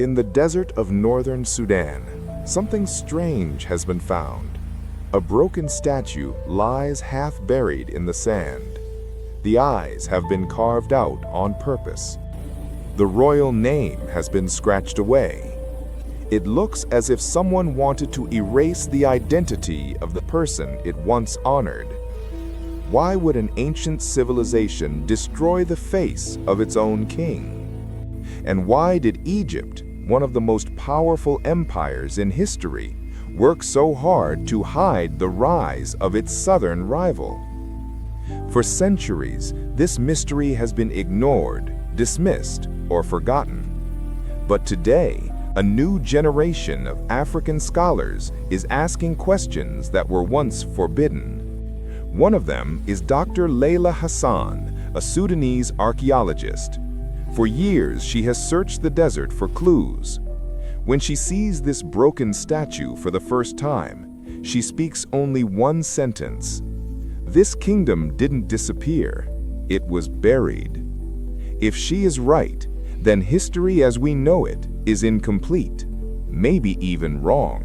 In the desert of northern Sudan, something strange has been found. A broken statue lies half buried in the sand. The eyes have been carved out on purpose. The royal name has been scratched away. It looks as if someone wanted to erase the identity of the person it once honored. Why would an ancient civilization destroy the face of its own king? And why did Egypt, one of the most powerful empires in history, work so hard to hide the rise of its southern rival? For centuries, this mystery has been ignored, dismissed, or forgotten. But today, a new generation of African scholars is asking questions that were once forbidden. One of them is Dr. Leila Hassan, a Sudanese archaeologist. For years, she has searched the desert for clues. When she sees this broken statue for the first time, she speaks only one sentence. This kingdom didn't disappear, it was buried. If she is right, then history as we know it is incomplete, maybe even wrong.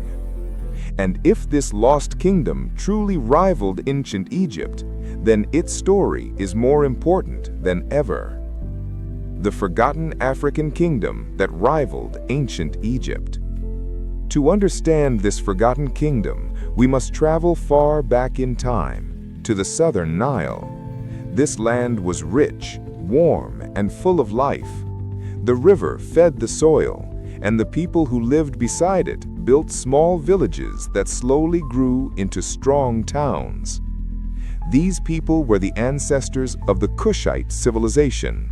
And if this lost kingdom truly rivaled ancient Egypt, then its story is more important than ever. The forgotten African kingdom that rivaled ancient Egypt. To understand this forgotten kingdom, we must travel far back in time, to the southern Nile. This land was rich, warm, and full of life. The river fed the soil, and the people who lived beside it built small villages that slowly grew into strong towns. These people were the ancestors of the Kushite civilization.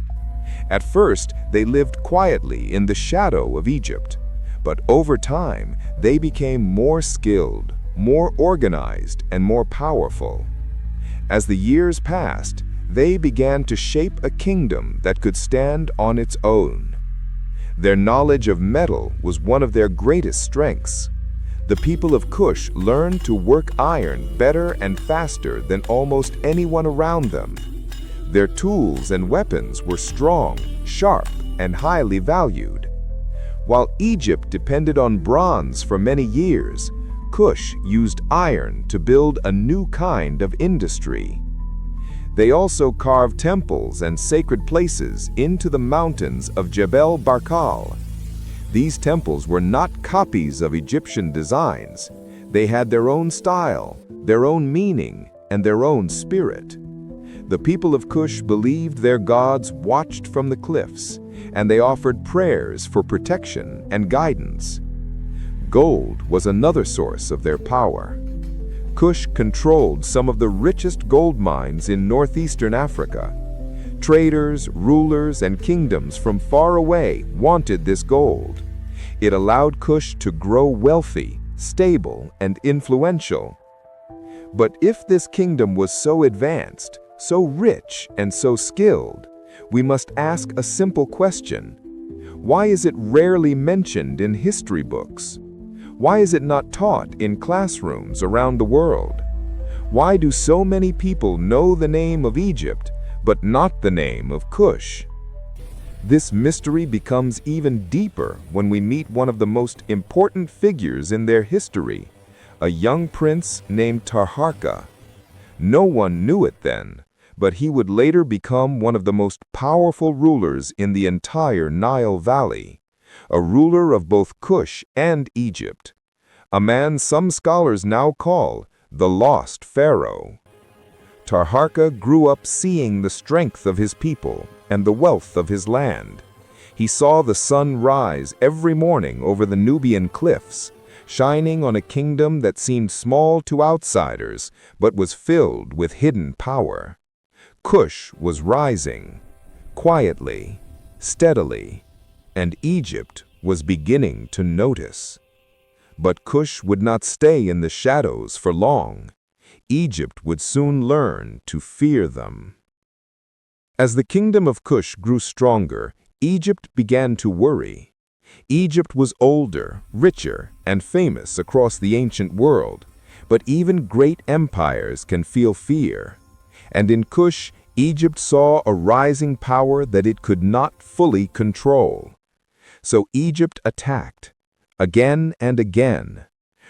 At first, they lived quietly in the shadow of Egypt, but over time, they became more skilled, more organized, and more powerful. As the years passed, they began to shape a kingdom that could stand on its own. Their knowledge of metal was one of their greatest strengths. The people of Kush learned to work iron better and faster than almost anyone around them. Their tools and weapons were strong, sharp, and highly valued. While Egypt depended on bronze for many years, Kush used iron to build a new kind of industry. They also carved temples and sacred places into the mountains of Jebel Barkal. These temples were not copies of Egyptian designs. They had their own style, their own meaning, and their own spirit. The people of Kush believed their gods watched from the cliffs, and they offered prayers for protection and guidance. Gold was another source of their power. Kush controlled some of the richest gold mines in northeastern Africa. Traders, rulers, and kingdoms from far away wanted this gold. It allowed Kush to grow wealthy, stable, and influential. But if this kingdom was so advanced, so rich, and so skilled, we must ask a simple question. Why is it rarely mentioned in history books? Why is it not taught in classrooms around the world? Why do so many people know the name of Egypt, but not the name of Kush? This mystery becomes even deeper when we meet one of the most important figures in their history, a young prince named Taharqa. No one knew it then, but he would later become one of the most powerful rulers in the entire Nile Valley, a ruler of both Kush and Egypt, a man some scholars now call the lost Pharaoh. Taharqa grew up seeing the strength of his people and the wealth of his land. He saw the sun rise every morning over the Nubian cliffs, shining on a kingdom that seemed small to outsiders but was filled with hidden power. Kush was rising, quietly, steadily, and Egypt was beginning to notice. But Kush would not stay in the shadows for long. Egypt would soon learn to fear them. As the kingdom of Kush grew stronger, Egypt began to worry. Egypt was older, richer, and famous across the ancient world, but even great empires can feel fear. And in Kush, Egypt saw a rising power that it could not fully control. So Egypt attacked, again and again.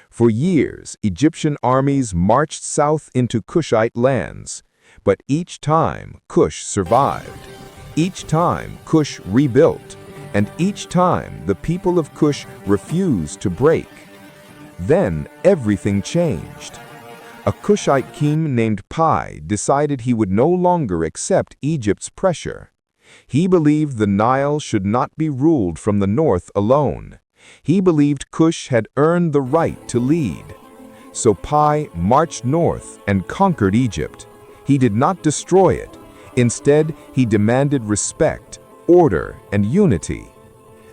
For years, Egyptian armies marched south into Kushite lands, but each time Kush survived. Each time Kush rebuilt, and each time the people of Kush refused to break. Then everything changed. A Kushite king named Pi decided he would no longer accept Egypt's pressure. He believed the Nile should not be ruled from the north alone. He believed Kush had earned the right to lead. So Pi marched north and conquered Egypt. He did not destroy it. Instead, he demanded respect, order, and unity.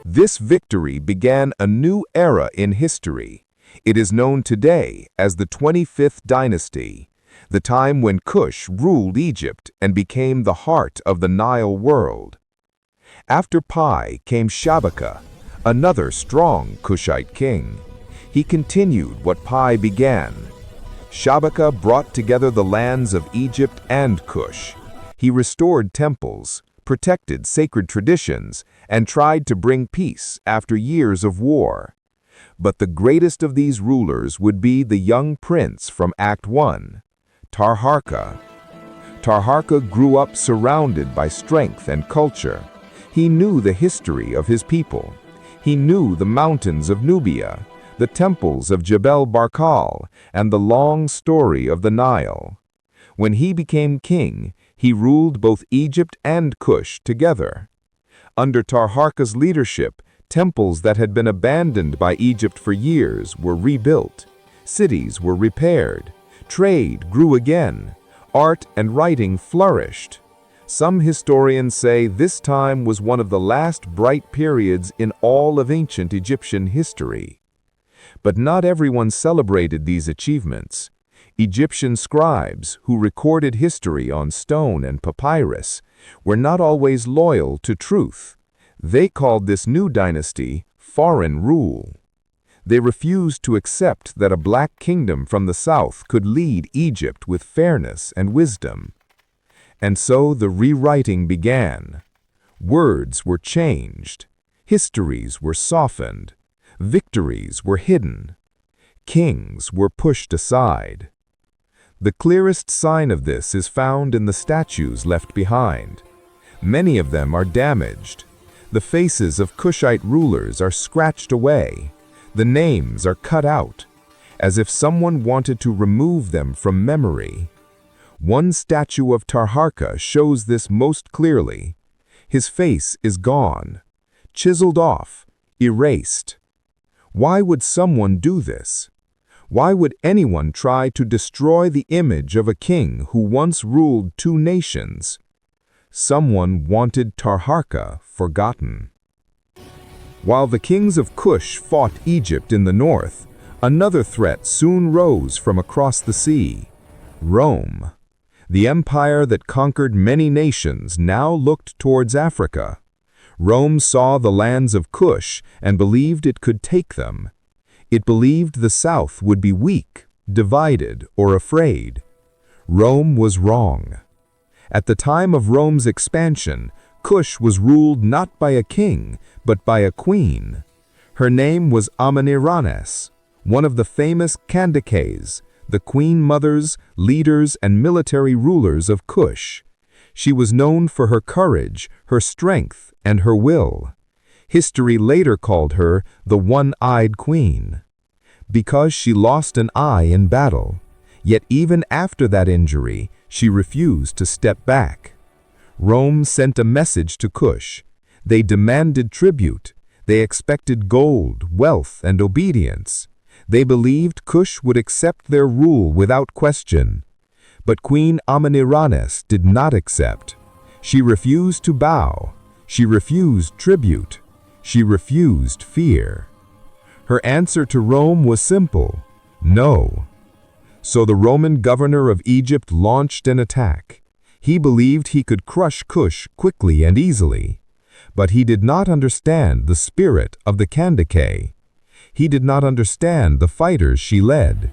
This victory began a new era in history. It is known today as the 25th dynasty, the time when Kush ruled Egypt and became the heart of the Nile world. After Pi came Shabaka, another strong Kushite king. He continued what Pi began. Shabaka brought together the lands of Egypt and Kush. He restored temples, protected sacred traditions, and tried to bring peace after years of war. But the greatest of these rulers would be the young prince from Act 1, Taharqa. Taharqa grew up surrounded by strength and culture. He knew the history of his people. He knew the mountains of Nubia, the temples of Jebel Barkal, and the long story of the Nile. When he became king, he ruled both Egypt and Kush together. Under Taharqa's leadership, temples that had been abandoned by Egypt for years were rebuilt. Cities were repaired. Trade grew again. Art and writing flourished. Some historians say this time was one of the last bright periods in all of ancient Egyptian history. But not everyone celebrated these achievements. Egyptian scribes, who recorded history on stone and papyrus, were not always loyal to truth. They called this new dynasty foreign rule. They refused to accept that a black kingdom from the south could lead Egypt with fairness and wisdom. And so the rewriting began. Words were changed. Histories were softened. Victories were hidden. Kings were pushed aside. The clearest sign of this is found in the statues left behind. Many of them are damaged. The faces of Kushite rulers are scratched away. The names are cut out, as if someone wanted to remove them from memory. One statue of Taharqa shows this most clearly. His face is gone, chiseled off, erased. Why would someone do this? Why would anyone try to destroy the image of a king who once ruled two nations? Someone wanted Taharqa forgotten. While the kings of Kush fought Egypt in the north, another threat soon rose from across the sea. Rome. The empire that conquered many nations now looked towards Africa. Rome saw the lands of Kush and believed it could take them. It believed the south would be weak, divided, or afraid. Rome was wrong. At the time of Rome's expansion, Kush was ruled not by a king, but by a queen. Her name was Amanirenas, one of the famous Candaces, the queen mothers, leaders, and military rulers of Kush. She was known for her courage, her strength, and her will. History later called her the One-Eyed Queen, because she lost an eye in battle. Yet even after that injury, she refused to step back. Rome sent a message to Kush. They demanded tribute. They expected gold, wealth, and obedience. They believed Kush would accept their rule without question. But Queen Amanirenas did not accept. She refused to bow. She refused tribute. She refused fear. Her answer to Rome was simple: no. So the Roman governor of Egypt launched an attack. He believed he could crush Kush quickly and easily. But he did not understand the spirit of the Candace. He did not understand the fighters she led.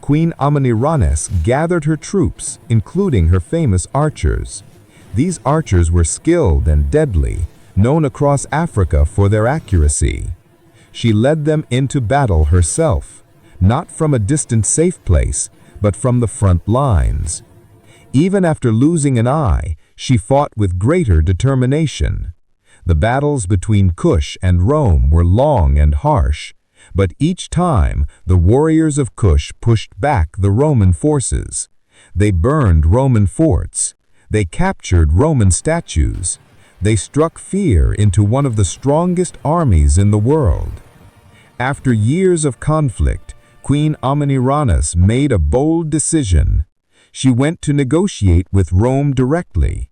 Queen Amanirenas gathered her troops, including her famous archers. These archers were skilled and deadly, known across Africa for their accuracy. She led them into battle herself, not from a distant safe place, but from the front lines. Even after losing an eye, she fought with greater determination. The battles between Kush and Rome were long and harsh, but each time the warriors of Kush pushed back the Roman forces. They burned Roman forts. They captured Roman statues. They struck fear into one of the strongest armies in the world. After years of conflict, Queen Amanirenas made a bold decision. She went to negotiate with Rome directly.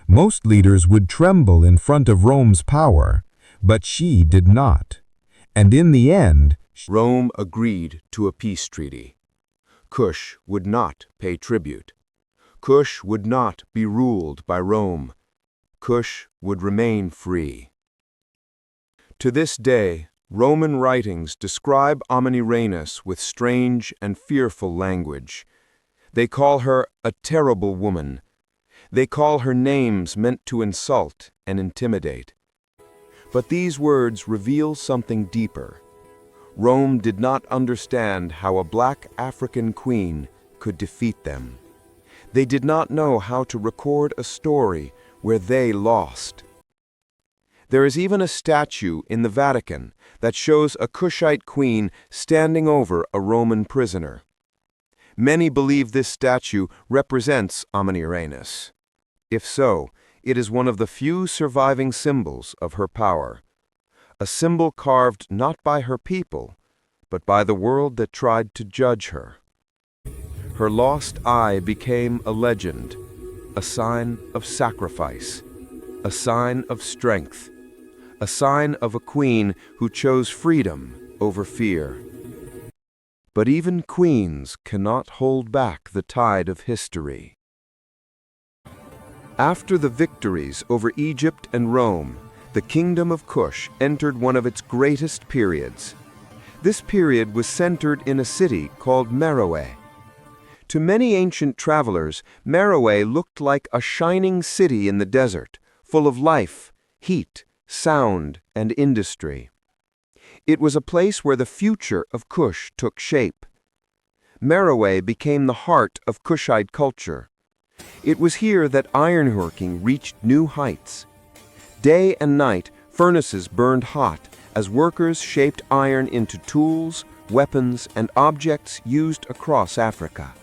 Most leaders would tremble in front of Rome's power, but she did not. And in the end, Rome agreed to a peace treaty. Kush would not pay tribute. Kush would not be ruled by Rome. Kush would remain free. To this day, Roman writings describe Amanirenas with strange and fearful language. They call her a terrible woman. They call her names meant to insult and intimidate. But these words reveal something deeper. Rome did not understand how a black African queen could defeat them. They did not know how to record a story where they lost. There is even a statue in the Vatican that shows a Kushite queen standing over a Roman prisoner. Many believe this statue represents Amanirenas. If so, it is one of the few surviving symbols of her power. A symbol carved not by her people, but by the world that tried to judge her. Her lost eye became a legend, a sign of sacrifice, a sign of strength, a sign of a queen who chose freedom over fear. But even queens cannot hold back the tide of history. After the victories over Egypt and Rome, the Kingdom of Kush entered one of its greatest periods. This period was centered in a city called Meroë. To many ancient travelers, Meroë looked like a shining city in the desert, full of life, heat, sound, and industry. It was a place where the future of Kush took shape. Meroë became the heart of Kushite culture. It was here that ironworking reached new heights. Day and night, furnaces burned hot as workers shaped iron into tools, weapons, and objects used across Africa.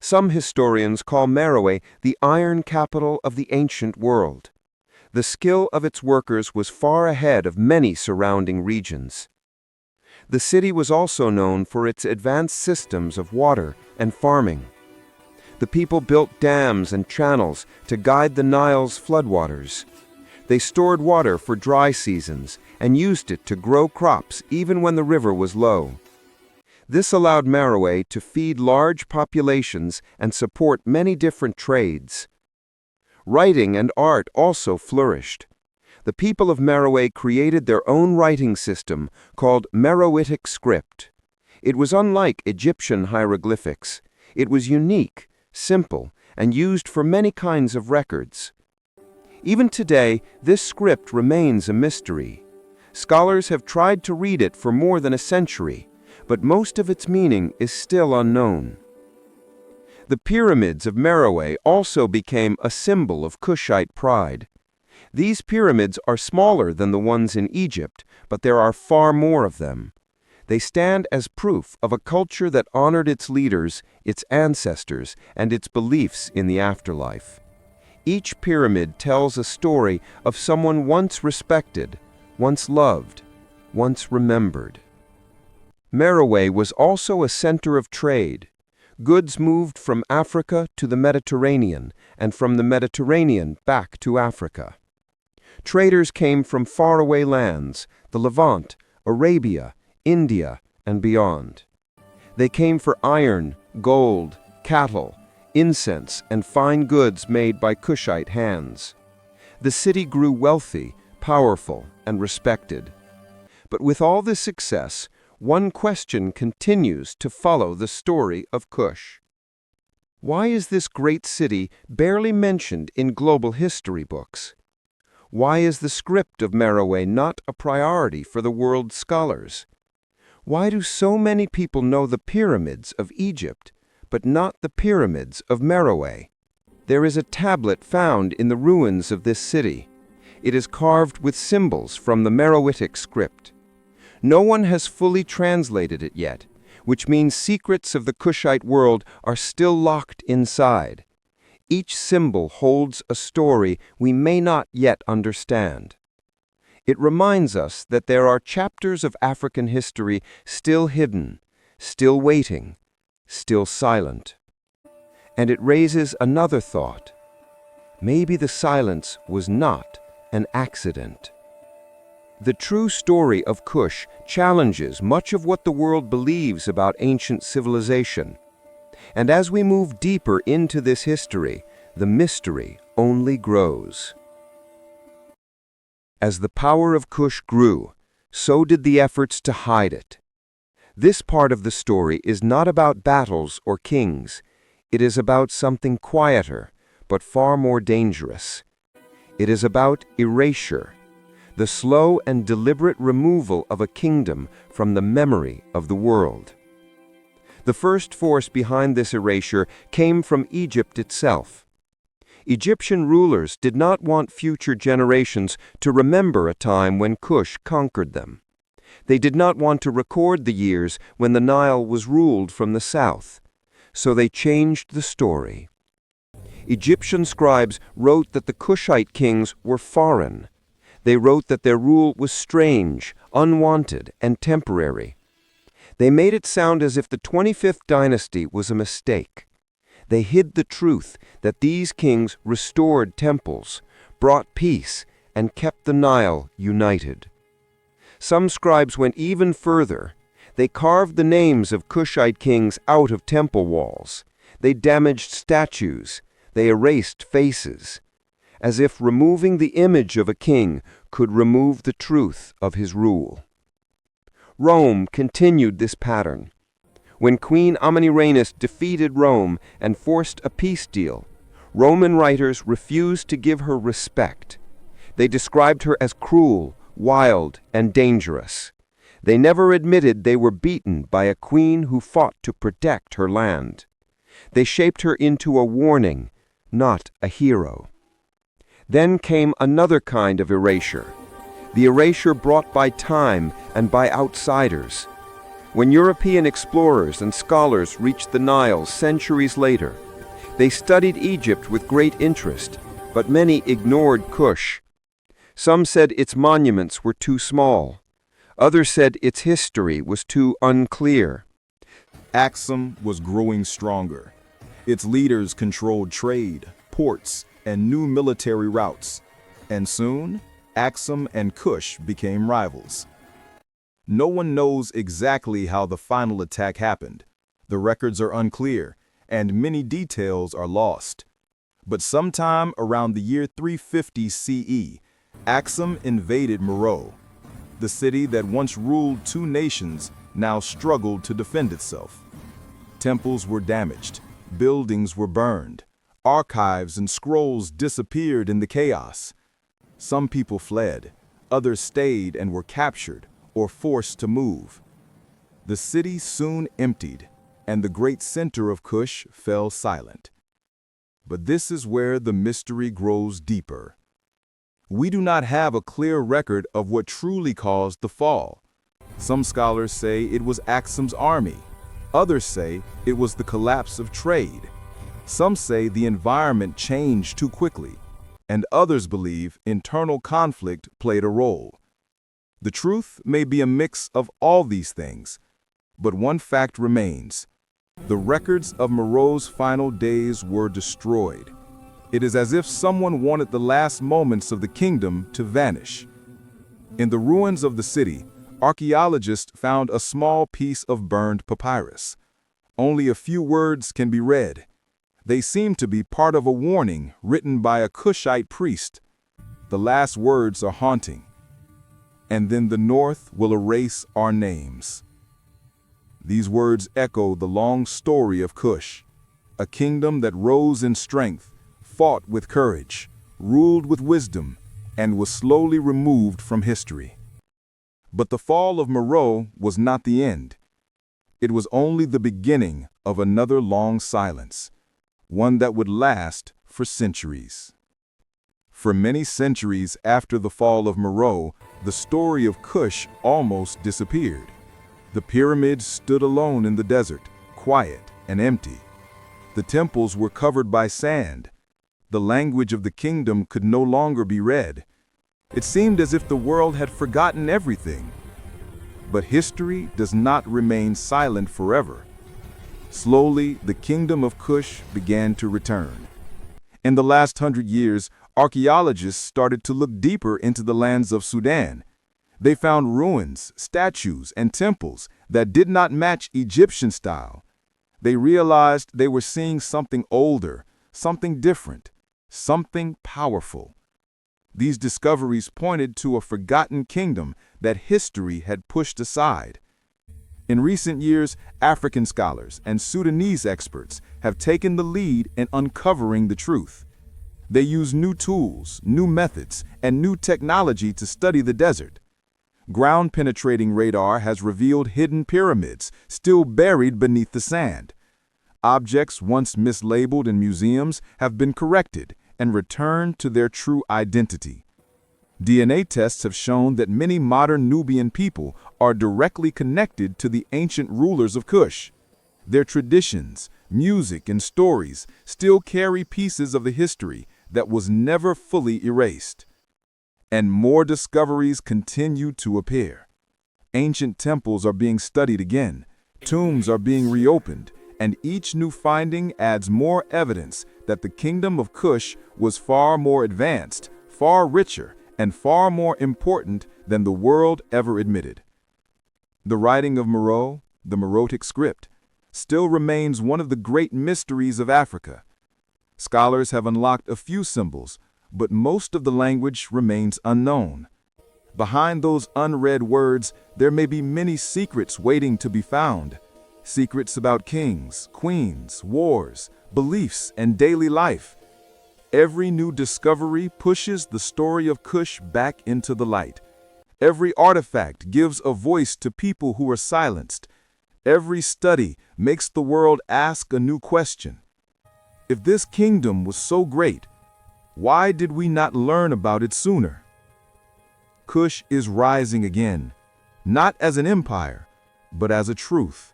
Some historians call Meroë the iron capital of the ancient world. The skill of its workers was far ahead of many surrounding regions. The city was also known for its advanced systems of water and farming. The people built dams and channels to guide the Nile's floodwaters. They stored water for dry seasons and used it to grow crops even when the river was low. This allowed Meroë to feed large populations and support many different trades. Writing and art also flourished. The people of Meroë created their own writing system called Meroitic script. It was unlike Egyptian hieroglyphics. It was unique, simple, and used for many kinds of records. Even today, this script remains a mystery. Scholars have tried to read it for more than a century, but most of its meaning is still unknown. The pyramids of Meroë also became a symbol of Kushite pride. These pyramids are smaller than the ones in Egypt, but there are far more of them. They stand as proof of a culture that honored its leaders, its ancestors, and its beliefs in the afterlife. Each pyramid tells a story of someone once respected, once loved, once remembered. Meroë was also a center of trade. Goods moved from Africa to the Mediterranean, and from the Mediterranean back to Africa. Traders came from faraway lands, the Levant, Arabia, India, and beyond. They came for iron, gold, cattle, incense, and fine goods made by Kushite hands. The city grew wealthy, powerful, and respected. But with all this success, one question continues to follow the story of Kush. Why is this great city barely mentioned in global history books? Why is the script of Meroë not a priority for the world's scholars? Why do so many people know the pyramids of Egypt, but not the pyramids of Meroë? There is a tablet found in the ruins of this city. It is carved with symbols from the Meroitic script. No one has fully translated it yet, which means secrets of the Kushite world are still locked inside. Each symbol holds a story we may not yet understand. It reminds us that there are chapters of African history still hidden, still waiting, still silent. And it raises another thought. Maybe the silence was not an accident. The true story of Kush challenges much of what the world believes about ancient civilization. And as we move deeper into this history, the mystery only grows. As the power of Kush grew, so did the efforts to hide it. This part of the story is not about battles or kings. It is about something quieter, but far more dangerous. It is about erasure, the slow and deliberate removal of a kingdom from the memory of the world. The first force behind this erasure came from Egypt itself. Egyptian rulers did not want future generations to remember a time when Kush conquered them. They did not want to record the years when the Nile was ruled from the south, so they changed the story. Egyptian scribes wrote that the Kushite kings were foreign. They wrote that their rule was strange, unwanted, and temporary. They made it sound as if the 25th dynasty was a mistake. They hid the truth that these kings restored temples, brought peace, and kept the Nile united. Some scribes went even further. They carved the names of Kushite kings out of temple walls. They damaged statues. They erased faces, as if removing the image of a king could remove the truth of his rule. Rome continued this pattern. When Queen Amanirenas defeated Rome and forced a peace deal, Roman writers refused to give her respect. They described her as cruel, wild, and dangerous. They never admitted they were beaten by a queen who fought to protect her land. They shaped her into a warning, not a hero. Then came another kind of erasure, the erasure brought by time and by outsiders. When European explorers and scholars reached the Nile centuries later, they studied Egypt with great interest, but many ignored Kush. Some said its monuments were too small. Others said its history was too unclear. Axum was growing stronger. Its leaders controlled trade, ports, and new military routes. And soon, Axum and Kush became rivals. No one knows exactly how the final attack happened. The records are unclear, and many details are lost. But sometime around the year 350 CE, Axum invaded Meroë. The city that once ruled two nations now struggled to defend itself. Temples were damaged, buildings were burned, archives and scrolls disappeared in the chaos. Some people fled, others stayed and were captured or forced to move. The city soon emptied, and the great center of Kush fell silent. But this is where the mystery grows deeper. We do not have a clear record of what truly caused the fall. Some scholars say it was Axum's army. Others say it was the collapse of trade. Some say the environment changed too quickly, and others believe internal conflict played a role. The truth may be a mix of all these things, but one fact remains. The records of Meroë's final days were destroyed. It is as if someone wanted the last moments of the kingdom to vanish. In the ruins of the city, archaeologists found a small piece of burned papyrus. Only a few words can be read. They seem to be part of a warning written by a Kushite priest. The last words are haunting. And then the north will erase our names. These words echo the long story of Kush, a kingdom that rose in strength, fought with courage, ruled with wisdom, and was slowly removed from history. But the fall of Meroë was not the end. It was only the beginning of another long silence, one that would last for centuries. For many centuries after the fall of Meroë, the story of Kush almost disappeared. The pyramids stood alone in the desert, quiet and empty. The temples were covered by sand. The language of the kingdom could no longer be read. It seemed as if the world had forgotten everything. But history does not remain silent forever. Slowly, the Kingdom of Kush began to return. In the last 100 years, archaeologists started to look deeper into the lands of Sudan. They found ruins, statues, and temples that did not match Egyptian style. They realized they were seeing something older, something different, something powerful. These discoveries pointed to a forgotten kingdom that history had pushed aside. In recent years, African scholars and Sudanese experts have taken the lead in uncovering the truth. They use new tools, new methods, and new technology to study the desert. Ground-penetrating radar has revealed hidden pyramids still buried beneath the sand. Objects once mislabeled in museums have been corrected and returned to their true identity. DNA tests have shown that many modern Nubian people are directly connected to the ancient rulers of Kush. Their traditions, music, and stories still carry pieces of the history that was never fully erased. And more discoveries continue to appear. Ancient temples are being studied again, tombs are being reopened, and each new finding adds more evidence that the Kingdom of Kush was far more advanced, far richer, and far more important than the world ever admitted. The writing of Meroë, the Meroitic script, still remains one of the great mysteries of Africa. Scholars have unlocked a few symbols, but most of the language remains unknown. Behind those unread words, there may be many secrets waiting to be found. Secrets about kings, queens, wars, beliefs, and daily life. Every new discovery pushes the story of Kush back into the light. Every artifact gives a voice to people who are silenced. Every study makes the world ask a new question. If this kingdom was so great, why did we not learn about it sooner? Kush is rising again, not as an empire, but as a truth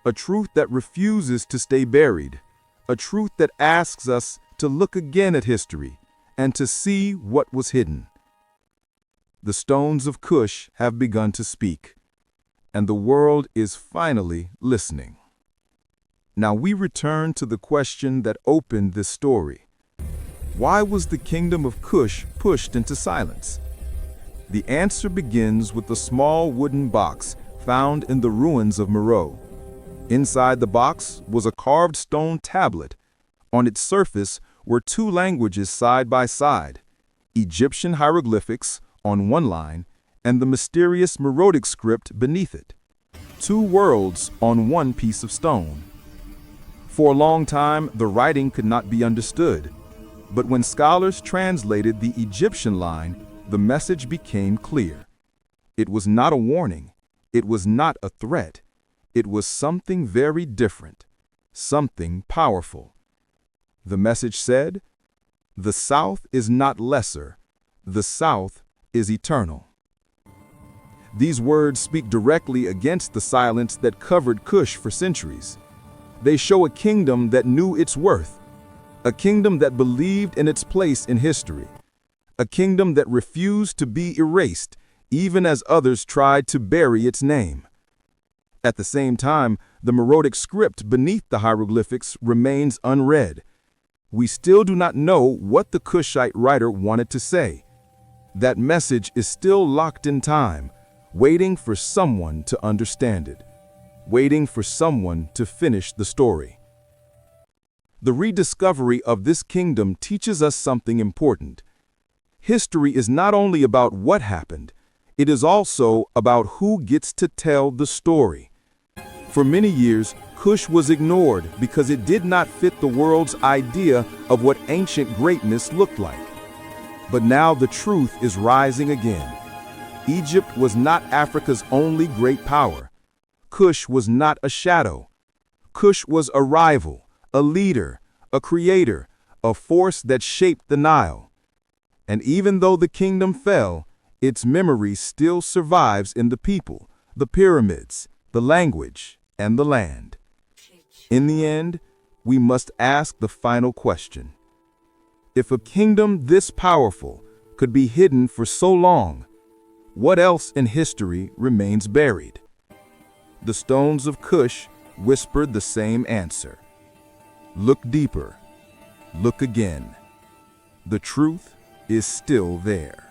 that refuses to stay buried, a truth that asks us to look again at history and to see what was hidden. The stones of Kush have begun to speak, and the world is finally listening. Now we return to the question that opened this story. Why was the Kingdom of Kush pushed into silence? The answer begins with a small wooden box found in the ruins of Meroë. Inside the box was a carved stone tablet. On its surface were two languages side by side, Egyptian hieroglyphics on one line and the mysterious Meroitic script beneath it. Two worlds on one piece of stone. For a long time, the writing could not be understood, but when scholars translated the Egyptian line, the message became clear. It was not a warning. It was not a threat. It was something very different, something powerful. The message said, "The South is not lesser. The South is eternal." These words speak directly against the silence that covered Kush for centuries. They show a kingdom that knew its worth, a kingdom that believed in its place in history, a kingdom that refused to be erased, even as others tried to bury its name. At the same time, the Meroitic script beneath the hieroglyphics remains unread. We still do not know what the Kushite writer wanted to say. That message is still locked in time, waiting for someone to understand it, waiting for someone to finish the story. The rediscovery of this kingdom teaches us something important. History is not only about what happened, it is also about who gets to tell the story. For many years, Kush was ignored because it did not fit the world's idea of what ancient greatness looked like. But now the truth is rising again. Egypt was not Africa's only great power. Kush was not a shadow. Kush was a rival, a leader, a creator, a force that shaped the Nile. And even though the kingdom fell, its memory still survives in the people, the pyramids, the language, and the land. In the end, we must ask the final question. If a kingdom this powerful could be hidden for so long, what else in history remains buried? The stones of Kush whispered the same answer. Look deeper. Look again. The truth is still there.